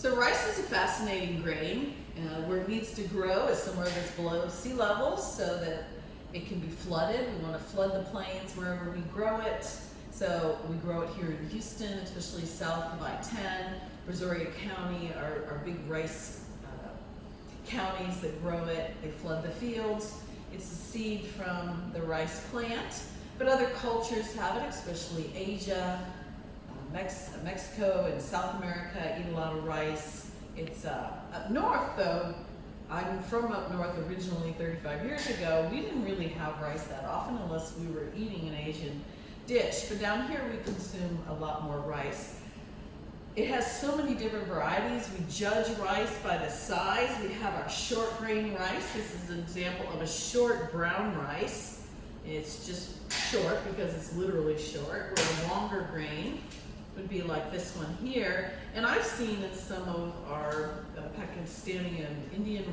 So rice is a fascinating grain. Where it needs to grow is somewhere that's below sea level so that it can be flooded. We want to flood the plains wherever we grow it. So we grow it here in Houston, especially south of I-10. Brazoria County are big rice counties that grow it. They flood the fields. It's a seed from the rice plant, but other cultures have it, especially Asia, Mexico and South America eat a lot of rice. It's up north though. I'm from up north originally 35 years ago. We didn't really have rice that often unless we were eating an Asian dish. But down here we consume a lot more rice. It has so many different varieties. We judge rice by the size. We have our short grain rice. This is an example of a short brown rice. It's just short because it's literally short. Where a longer grain would be like this one here. And I've seen in some of our Pakistani and Indian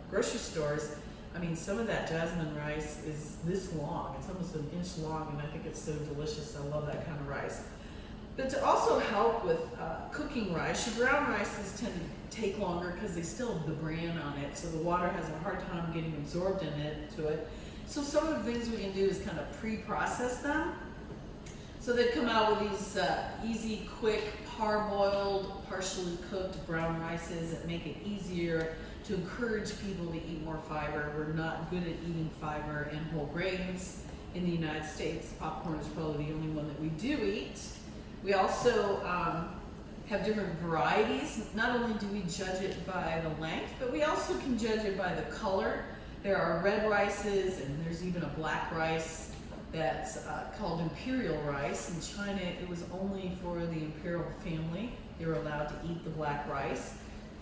grocery stores, I mean, some of that jasmine rice is this long. It's almost an inch long, and I think it's so delicious. I love that kind of rice. But to also help with cooking rice, your brown rices tend to take longer because they still have the bran on it, so the water has a hard time getting absorbed into it. So some of the things we can do is kind of pre-process them. So they've come out with these easy, quick, parboiled, partially cooked brown rices that make it easier to encourage people to eat more fiber. We're not good at eating fiber and whole grains in the United States. Popcorn is probably the only one that we do eat. We also have different varieties. Not only do we judge it by the length, but we also can judge it by the color. There are red rices, and there's even a black rice that's called imperial rice. In China, it was only for the imperial family. They were allowed to eat the black rice.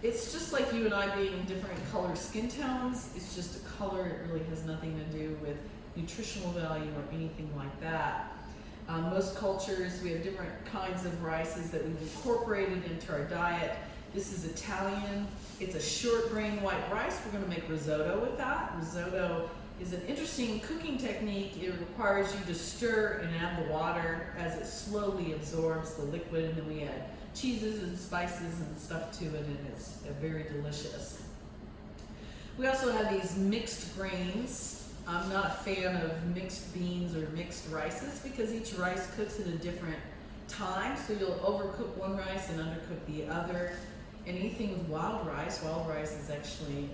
It's just like you and I being in different colored skin tones. It's just a color. It really has nothing to do with nutritional value or anything like that. Most cultures, we have different kinds of rices that we've incorporated into our diet. This is Italian. It's a short grain white rice. We're going to make risotto with that. Risotto is an interesting cooking technique. It requires you to stir and add the water as it slowly absorbs the liquid, and then we add cheeses and spices and stuff to it, and it's very delicious. We also have these mixed grains. I'm not a fan of mixed beans or mixed rices because each rice cooks at a different time, so you'll overcook one rice and undercook the other. And anything with wild rice is actually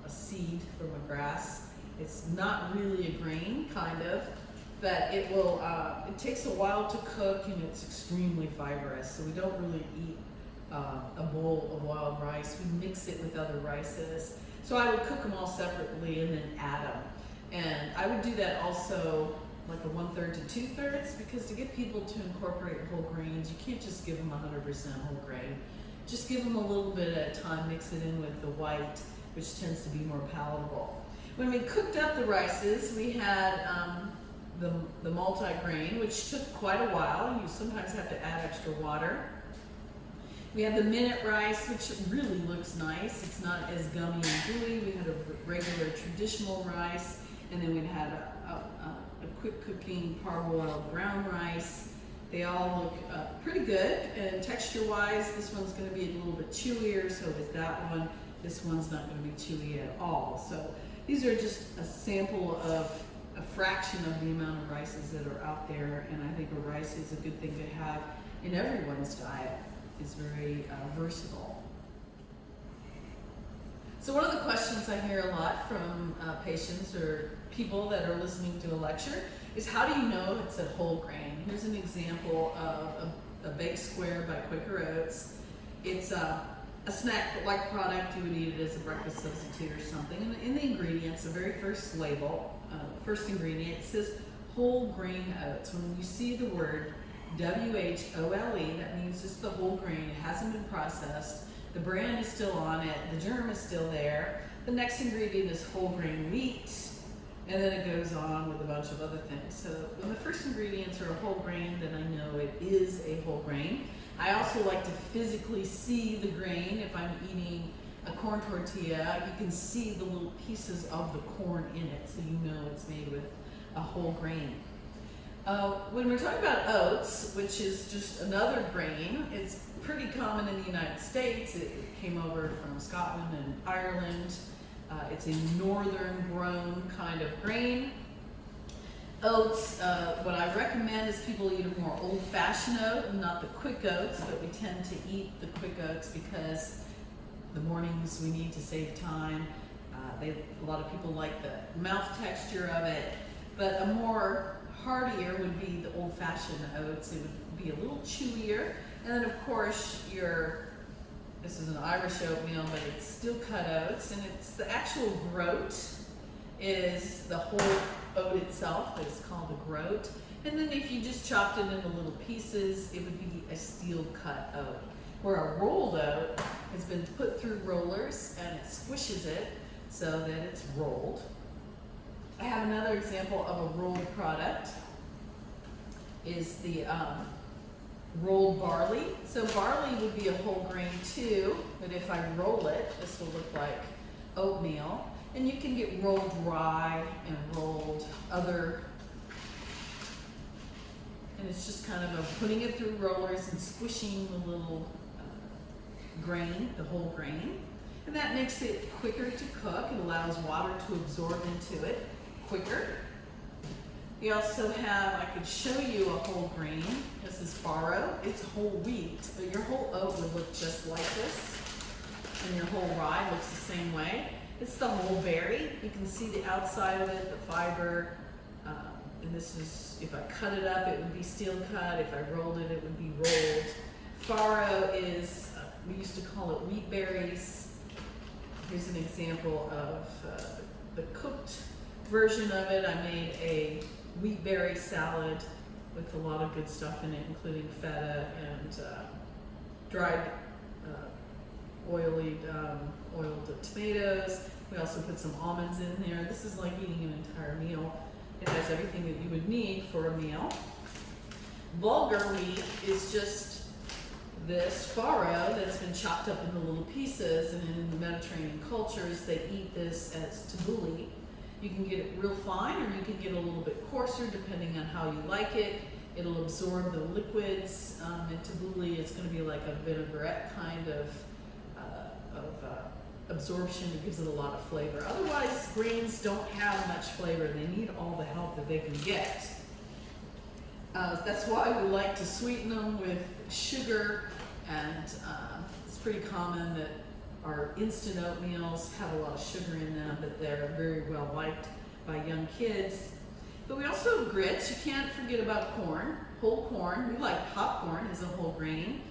a seed from a grass. It's not really a grain, kind of, but it will. It takes a while to cook, and it's extremely fibrous. So we don't really eat a bowl of wild rice. We mix it with other rices. So I would cook them all separately and then add them. And I would do that also like a 1/3 to 2/3 because to get people to incorporate whole grains, you can't just give them 100% whole grain. Just give them a little bit at a time. Mix it in with the white, which tends to be more palatable. When we cooked up the rices, we had the multi-grain, which took quite a while. You sometimes have to add extra water. We had the minute rice, which really looks nice. It's not as gummy and gooey. We had a regular traditional rice, and then we had a quick cooking parboiled brown rice. They all look pretty good, and texture-wise, this one's going to be a little bit chewier, so is that one. This one's not going to be chewy at all. So these are just a sample of a fraction of the amount of rices that are out there, and I think a rice is a good thing to have in everyone's diet. It's very versatile. So one of the questions I hear a lot from patients or people that are listening to a lecture is, how do you know it's a whole grain? Here's an example of a baked square by Quaker Oats. It's a snack-like product. You would eat it as a breakfast substitute or something. And in the ingredients, the very first label, first ingredient, it says whole grain oats. When you see the word WHOLE, that means it's the whole grain. It hasn't been processed. The brand is still on it. The germ is still there. The next ingredient is whole grain wheat, and then it goes on with a bunch of other things. So when the first ingredients are a whole grain, then I know it is a whole grain. I also like to physically see the grain. If I'm eating a corn tortilla, you can see the little pieces of the corn in it, so you know it's made with a whole grain. When we're talking about oats, which is just another grain, it's pretty common in the United States. It came over from Scotland and Ireland. It's a northern grown kind of grain. Oats, what I recommend is people eat a more old-fashioned oat, not the quick oats, but we tend to eat the quick oats because the mornings we need to save time. A lot of people like the mouth texture of it, but a more heartier would be the old-fashioned oats. It would be a little chewier. And then of course this is an Irish oatmeal, but it's still cut oats, and it's the actual groat is the whole oat itself. It's called a groat. And then if you just chopped it into little pieces, it would be a steel cut oat. Where a rolled oat has been put through rollers and it squishes it so that it's rolled. I have another example of a rolled product is the rolled barley. So barley would be a whole grain too, but if I roll it, this will look like oatmeal. And you can get rolled rye and rolled other, and it's just kind of putting it through rollers and squishing the little grain, the whole grain. And that makes it quicker to cook. It allows water to absorb into it quicker. You also have, I could show you a whole grain. This is farro. It's whole wheat, but your whole oat would look just like this. And your whole rye looks the same way. It's the whole berry. You can see the outside of it, the fiber. And this is, if I cut it up, it would be steel cut. If I rolled it, it would be rolled. Farro is, we used to call it wheat berries. Here's an example of the cooked version of it. I made a wheat berry salad with a lot of good stuff in it, including feta and dried oiled tomatoes. We also put some almonds in there. This is like eating an entire meal. It has everything that you would need for a meal. Bulgur wheat is just this farro that's been chopped up into little pieces, and in the Mediterranean cultures they eat this as tabbouleh. You can get it real fine, or you can get a little bit coarser depending on how you like it. It'll absorb the liquids. And tabbouleh is going to be like a vinaigrette kind of absorption. It gives it a lot of flavor. Otherwise, grains don't have much flavor. They need all the help that they can get. That's why we like to sweeten them with sugar, and it's pretty common that our instant oatmeals have a lot of sugar in them, but they're very well liked by young kids. But we also have grits. You can't forget about corn, whole corn. We like popcorn as a whole grain.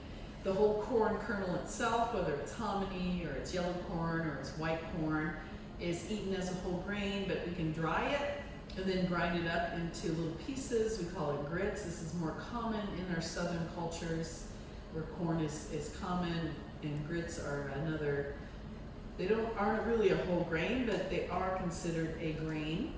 The whole corn kernel itself, whether it's hominy or it's yellow corn or it's white corn, is eaten as a whole grain, but we can dry it and then grind it up into little pieces. We call it grits. This is more common in our southern cultures where corn is common, and grits are another, aren't really a whole grain, but they are considered a grain.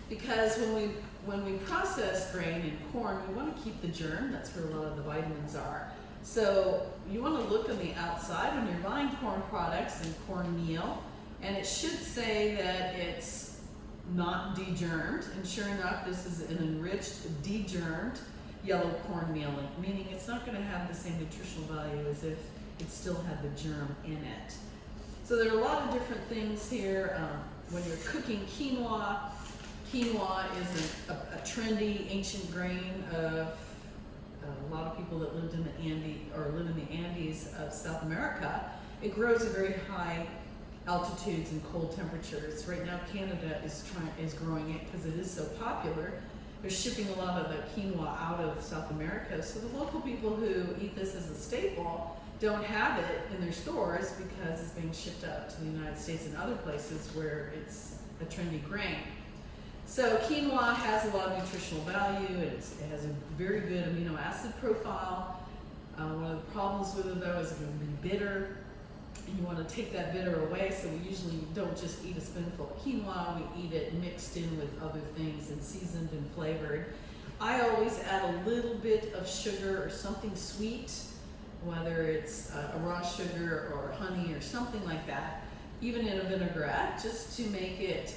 Because when we process grain and corn, we want to keep the germ. That's where a lot of the vitamins are. So you want to look on the outside when you're buying corn products and cornmeal, and it should say that it's not degermed. And sure enough, this is an enriched, degermed yellow cornmeal, meaning it's not going to have the same nutritional value as if it still had the germ in it. So there are a lot of different things here. When you're cooking quinoa is a trendy ancient grain of a lot of people that lived in the live in the Andes of South America. It grows at very high altitudes and cold temperatures. Right now, Canada is growing it because it is so popular. They're shipping a lot of the quinoa out of South America, so the local people who eat this as a staple don't have it in their stores because it's being shipped out to the United States and other places where it's a trendy grain. So quinoa has a lot of nutritional value. It has a very good amino acid profile. One of the problems with it though is it can be bitter, and you want to take that bitter away, so we usually don't just eat a spoonful of quinoa, we eat it mixed in with other things and seasoned and flavored. I always add a little bit of sugar or something sweet, whether it's a raw sugar or honey or something like that, even in a vinaigrette, just to make it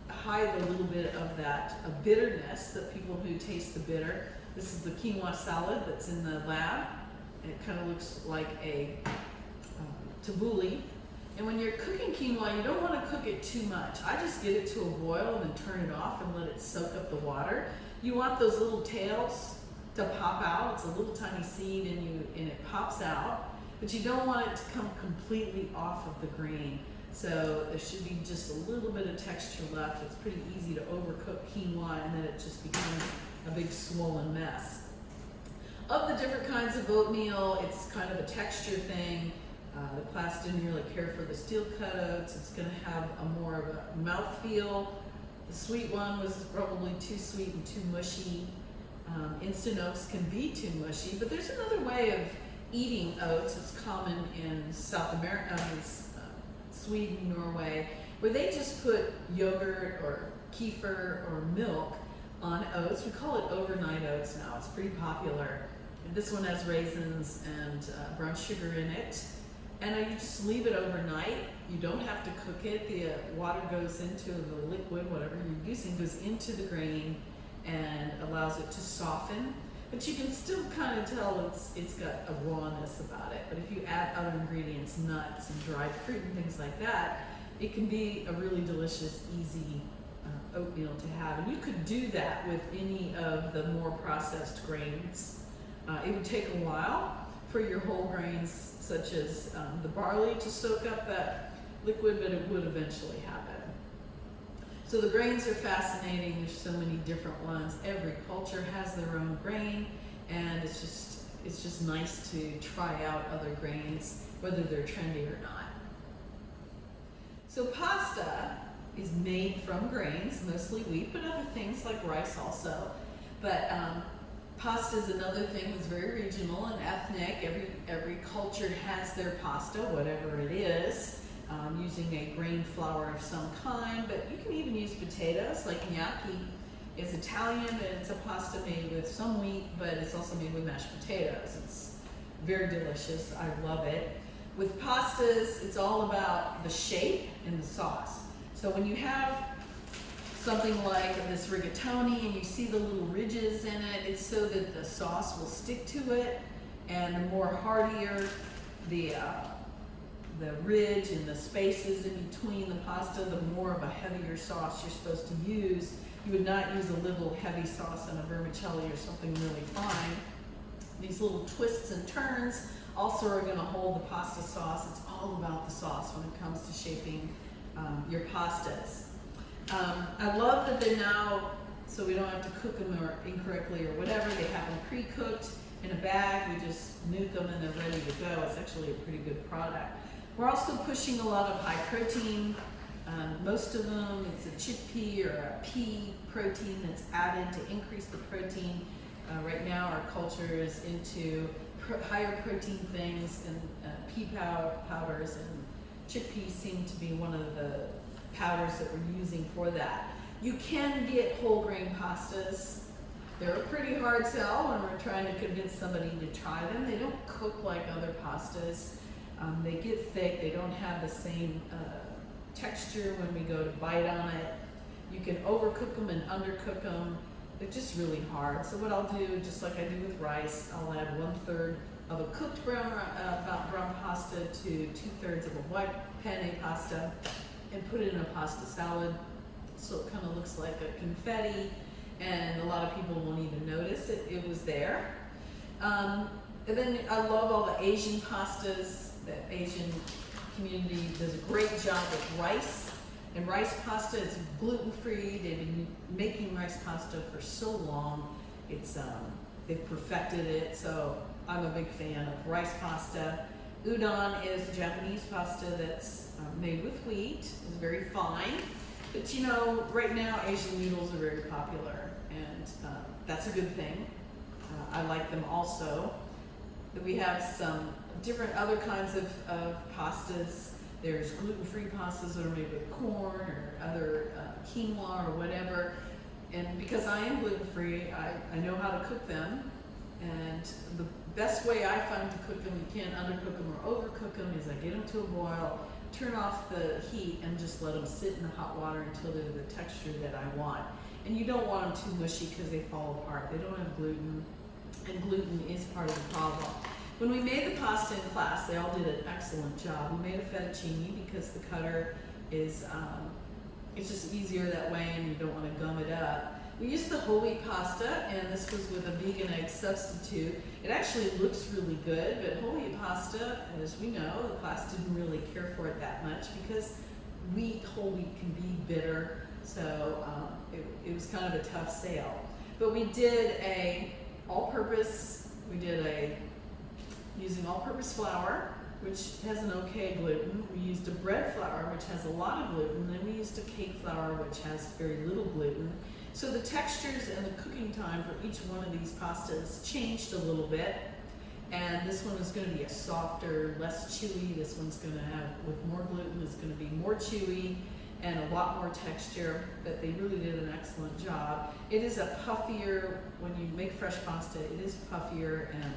hide a little bit of that bitterness that people who taste the bitter. This is the quinoa salad that's in the lab. It kind of looks like a tabbouleh. And when you're cooking quinoa, you don't want to cook it too much. I just get it to a boil and then turn it off and let it soak up the water. You want those little tails to pop out. It's a little tiny seed and it pops out, but you don't want it to come completely off of the grain. So there should be just a little bit of texture left. It's pretty easy to overcook quinoa and then it just becomes a big swollen mess. Of the different kinds of oatmeal, it's kind of a texture thing. The class didn't really care for the steel cut oats. It's going to have a more of a mouthfeel. The sweet one was probably too sweet and too mushy. Instant oats can be too mushy, but there's another way of eating oats. It's common in South America, Sweden, Norway, where they just put yogurt or kefir or milk on oats. We call it overnight oats now. It's pretty popular. This one has raisins and brown sugar in it. And you just leave it overnight. You don't have to cook it. The water goes into the liquid, whatever you're using, goes into the grain and allows it to soften. But you can still kind of tell it's got a rawness about it. But if you add other ingredients, nuts and dried fruit and things like that, it can be a really delicious, easy oatmeal to have. And you could do that with any of the more processed grains. It would take a while for your whole grains, such as the barley, to soak up that liquid, but it would eventually happen. So the grains are fascinating. There's so many different ones. Every culture has their own grain, and it's just nice to try out other grains, whether they're trendy or not. So pasta is made from grains, mostly wheat, but other things like rice also. But pasta is another thing that's very regional and ethnic. Every culture has their pasta, whatever it is, using a grain flour of some kind, but you can even use potatoes. Like gnocchi is Italian, and it's a pasta made with some wheat, but it's also made with mashed potatoes. It's very delicious. I love it. With pastas, it's all about the shape and the sauce. So when you have something like this rigatoni and you see the little ridges in it, it's so that the sauce will stick to it, and the more heartier the ridge and the spaces in between the pasta, the more of a heavier sauce you're supposed to use. You would not use a little heavy sauce on a vermicelli or something really fine. These little twists and turns also are going to hold the pasta sauce. It's all about the sauce when it comes to shaping your pastas. I love that they're now, so we don't have to cook them incorrectly or whatever, they have them pre-cooked in a bag. We just nuke them and they're ready to go. It's actually a pretty good product. We're also pushing a lot of high protein. Most of them, it's a chickpea or a pea protein that's added to increase the protein. Right now our culture is into higher protein things, and pea powders and chickpeas seem to be one of the powders that we're using for that. You can get whole grain pastas. They're a pretty hard sell when we're trying to convince somebody to try them. They don't cook like other pastas. They get thick. They don't have the same texture when we go to bite on it. You can overcook them and undercook them. They're just really hard. So what I'll do, just like I do with rice, I'll add 1/3 of a cooked brown pasta to 2/3 of a white penne pasta, and put it in a pasta salad, so it kind of looks like a confetti, and a lot of people won't even notice it was there. And then I love all the Asian pastas. The Asian community does a great job with rice, and rice pasta is gluten-free. They've been making rice pasta for so long. They've perfected it, so I'm a big fan of rice pasta. Udon is a Japanese pasta that's made with wheat. It's very fine. But you know, right now Asian noodles are very popular, and that's a good thing. I like them also. We have some different other kinds of pastas. There's gluten-free pastas that are made with corn or other quinoa or whatever. And because I am gluten-free, I know how to cook them. And the best way I find to cook them, you can't undercook them or overcook them, is I get them to a boil, turn off the heat, and just let them sit in the hot water until they're the texture that I want. And you don't want them too mushy because they fall apart. They don't have gluten, and gluten is part of the problem. When we made the pasta in class, they all did an excellent job. We made a fettuccine because the cutter is, it's just easier that way and you don't want to gum it up. We used the whole wheat pasta, and this was with a vegan egg substitute. It actually looks really good, but whole wheat pasta, as we know, the class didn't really care for it that much because whole wheat can be bitter, so it was kind of a tough sale. But we did using all-purpose flour, which has an okay gluten. We used a bread flour, which has a lot of gluten. Then we used a cake flour, which has very little gluten. So the textures and the cooking time for each one of these pastas changed a little bit. And this one is going to be a softer, less chewy. This one's going to have, with more gluten, it's going to be more chewy and a lot more texture, but they really did an excellent job. It is a puffier, when you make fresh pasta, it is puffier and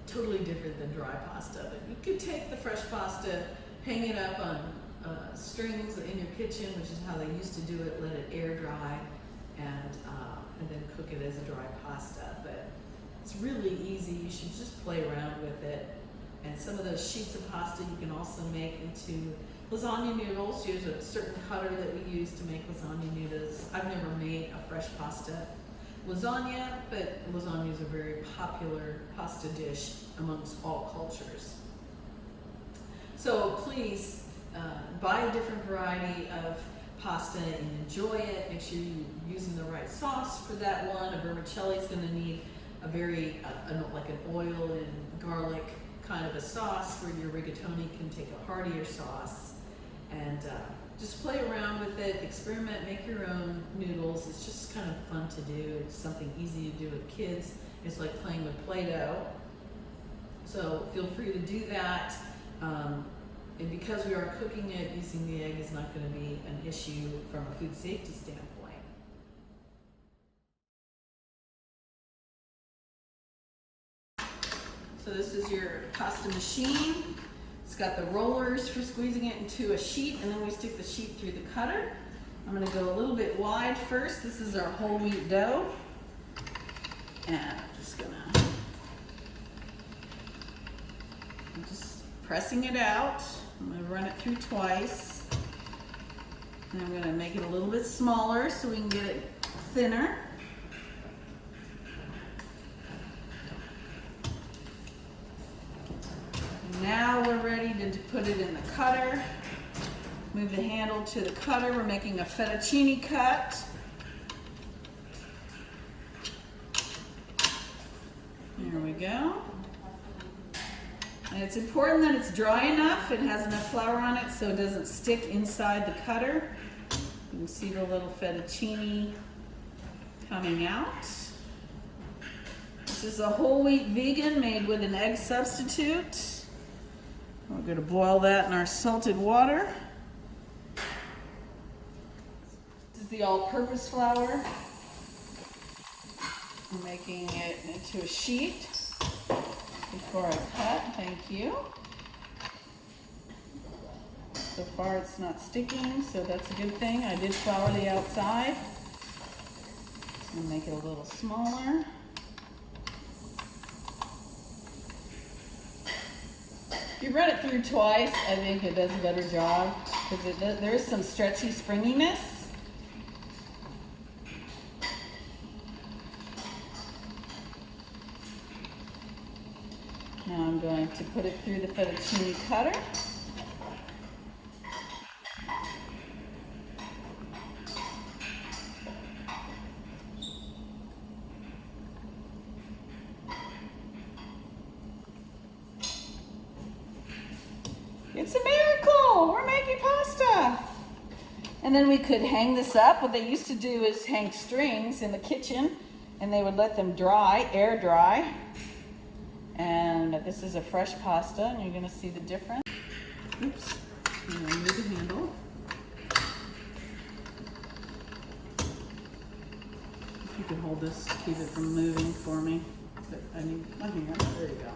totally different than dry pasta. But you could take the fresh pasta, hang it up on strings in your kitchen, which is how they used to do it, let it air dry, and then cook it as a dry pasta. But it's really easy. You should just play around with it. And some of those sheets of pasta you can also make into lasagna noodles. There's a certain cutter that we use to make lasagna noodles. I've never made a fresh pasta lasagna, but lasagna is a very popular pasta dish amongst all cultures. So please buy a different variety of pasta and enjoy it. Make sure you're using the right sauce for that one. A vermicelli is going to need a very, like an oil and garlic kind of a sauce, where your rigatoni can take a heartier sauce. And just play around with it, experiment, make your own noodles. It's just kind of fun to do. It's something easy to do with kids. It's like playing with Play-Doh. So feel free to do that. And because we are cooking it, using the egg is not going to be an issue from a food safety standpoint. So this is your pasta machine. It's got the rollers for squeezing it into a sheet, and then we stick the sheet through the cutter. I'm going to go a little bit wide first. This is our whole wheat dough. And I'm just pressing it out. I'm going to run it through twice. And I'm going to make it a little bit smaller so we can get it thinner. Now we're ready to put it in the cutter. Move the handle to the cutter. We're making a fettuccine cut. There we go. And it's important that it's dry enough, it has enough flour on it so it doesn't stick inside the cutter. You can see the little fettuccine coming out. This is a whole wheat vegan made with an egg substitute. We're going to boil that in our salted water. This is the all-purpose flour. I'm making it into a sheet before I cut. Thank you. So far it's not sticking, so that's a good thing. I did flour the outside. I'll make it a little smaller. If you run it through twice, I think it does a better job, because there is some stretchy springiness. Now I'm going to put it through the fettuccine cutter. It's a miracle! We're making pasta! And then we could hang this up. What they used to do is hang strings in the kitchen, and they would let them dry, air dry. And this is a fresh pasta, and you're gonna see the difference. Oops, I'm gonna move the handle. If you can hold this, keep it from moving for me. But I need my hand, there you go.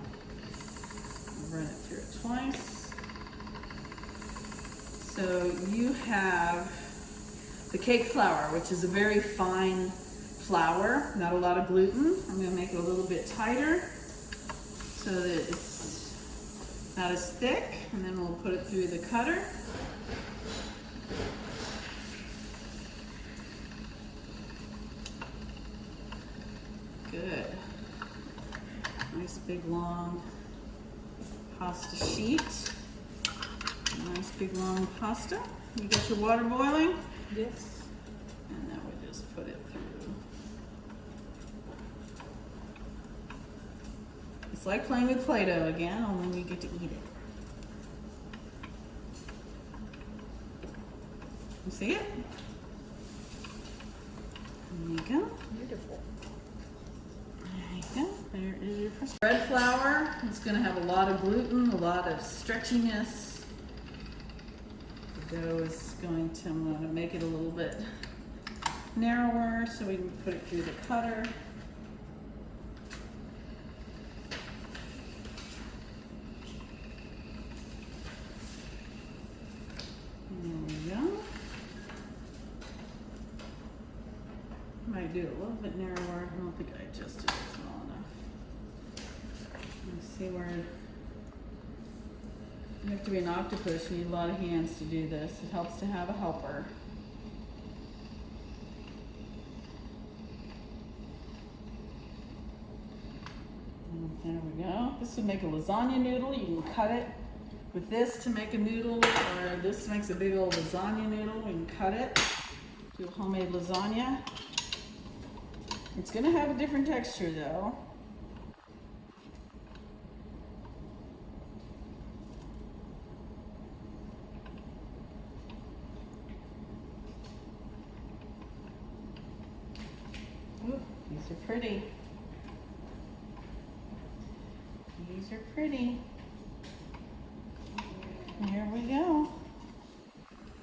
I'll run it through it twice. So you have the cake flour, which is a very fine flour, not a lot of gluten. I'm gonna make it a little bit tighter so that it's not as thick, and then we'll put it through the cutter. Good. Nice big long pasta sheet. Nice big long pasta. You got your water boiling? Yes. And then we just put it through. It's like playing with Play-Doh again, only we get to eat it. You see it? There you go. Beautiful. There you go. There is your first bread flour. It's going to have a lot of gluten, a lot of stretchiness. The dough is going to, I'm going to make it a little bit narrower so we can put it through the cutter. There we go. Might do it a little bit narrower. I don't think I adjusted it small enough. Let's see where you have to be an octopus. You need a lot of hands to do this. It helps to have a helper. And there we go. This would make a lasagna noodle. You can cut it with this to make a noodle, or this makes a big old lasagna noodle. You can cut it, do a homemade lasagna. It's going to have a different texture though. Ooh, these are pretty. These are pretty. Here we go.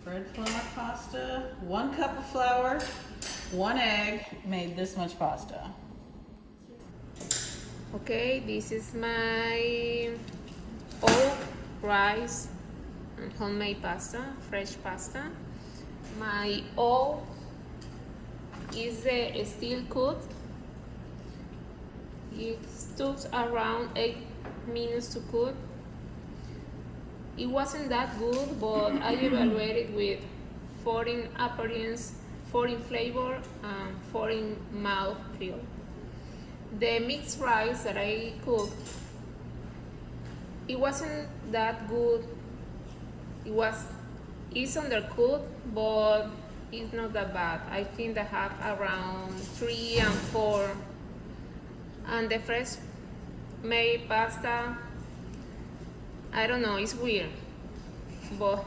Bread flour pasta, 1 cup of flour, 1 egg, made this much pasta. Okay, this is my all rice and homemade pasta, fresh pasta. My all is still cooked. It took around 8 minutes to cook. It wasn't that good, but I evaluated with 4 in appearance, 4 in flavor, and 4 in mouthfeel. The mixed rice that I cooked, it wasn't that good. It's undercooked, but it's not that bad. I think I have around 3 and 4. And the fresh made pasta, I don't know, it's weird, but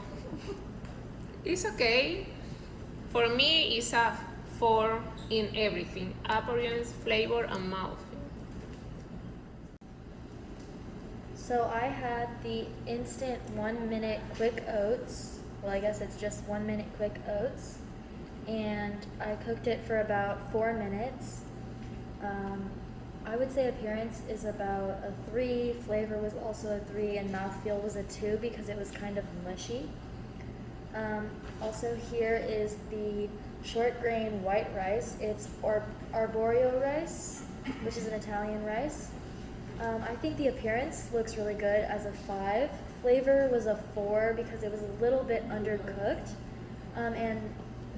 it's okay. For me, it's a 4 in everything: appearance, flavor, and mouth. So I had the instant 1 minute quick oats. Well, I guess it's just 1 minute quick oats. And I cooked it for about 4 minutes. I would say appearance is about a 3, flavor was also a 3, and mouthfeel was a 2 because it was kind of mushy. Also here is the short grain white rice. It's arborio rice, which is an Italian rice. I think the appearance looks really good as a 5. Flavor was a 4 because it was a little bit undercooked. And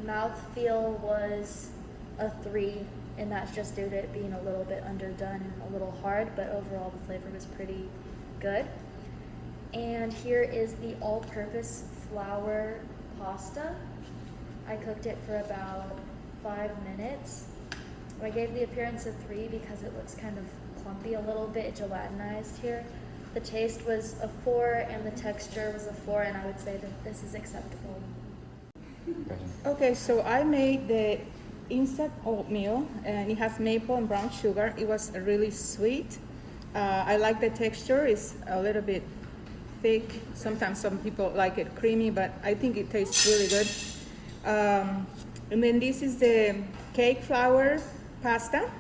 mouthfeel was a 3. And that's just due to it being a little bit underdone and a little hard, but overall the flavor was pretty good. And here is the all-purpose flour pasta. I cooked it for about 5 minutes. I gave the appearance a 3 because it looks kind of clumpy a little bit, gelatinized here. The taste was a 4 and the texture was a 4, and I would say that this is acceptable. Okay, so I made the instant oatmeal, and it has maple and brown sugar. It was really sweet. I like the texture. It's a little bit thick. Sometimes some people like it creamy, but I think it tastes really good. And then this is the cake flour pasta.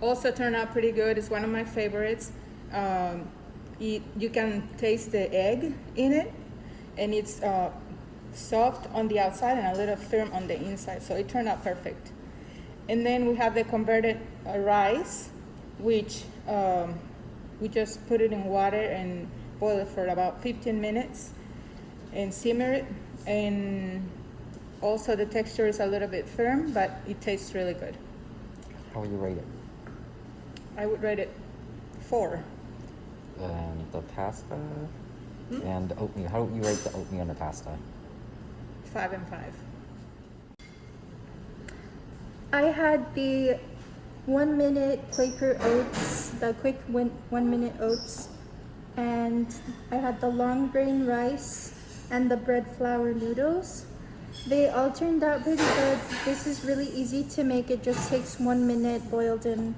Also turned out pretty good. It's one of my favorites. You can taste the egg in it, and it's soft on the outside and a little firm on the inside, so it turned out perfect. And then we have the converted rice, which We just put it in water and boil it for about 15 minutes and simmer it. And also the texture is a little bit firm, but it tastes really good. How would you rate it? I would rate it 4. And the pasta and the oatmeal. How would you rate the oatmeal and the pasta? 5 and 5. I had the 1 minute Quaker oats, the quick 1 minute oats, and I had the long grain rice and the bread flour noodles. They all turned out pretty good. This is really easy to make. It just takes 1 minute boiled in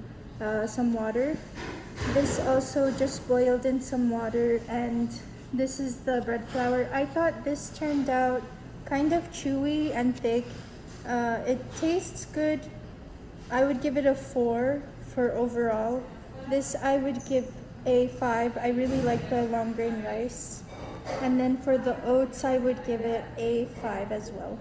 some water. This also just boiled in some water, and this is the bread flour. I thought this turned out kind of chewy and thick. It tastes good. I would give it a 4 for overall. This I would give a 5. I really like the long grain rice. And then for the oats, I would give it a 5 as well.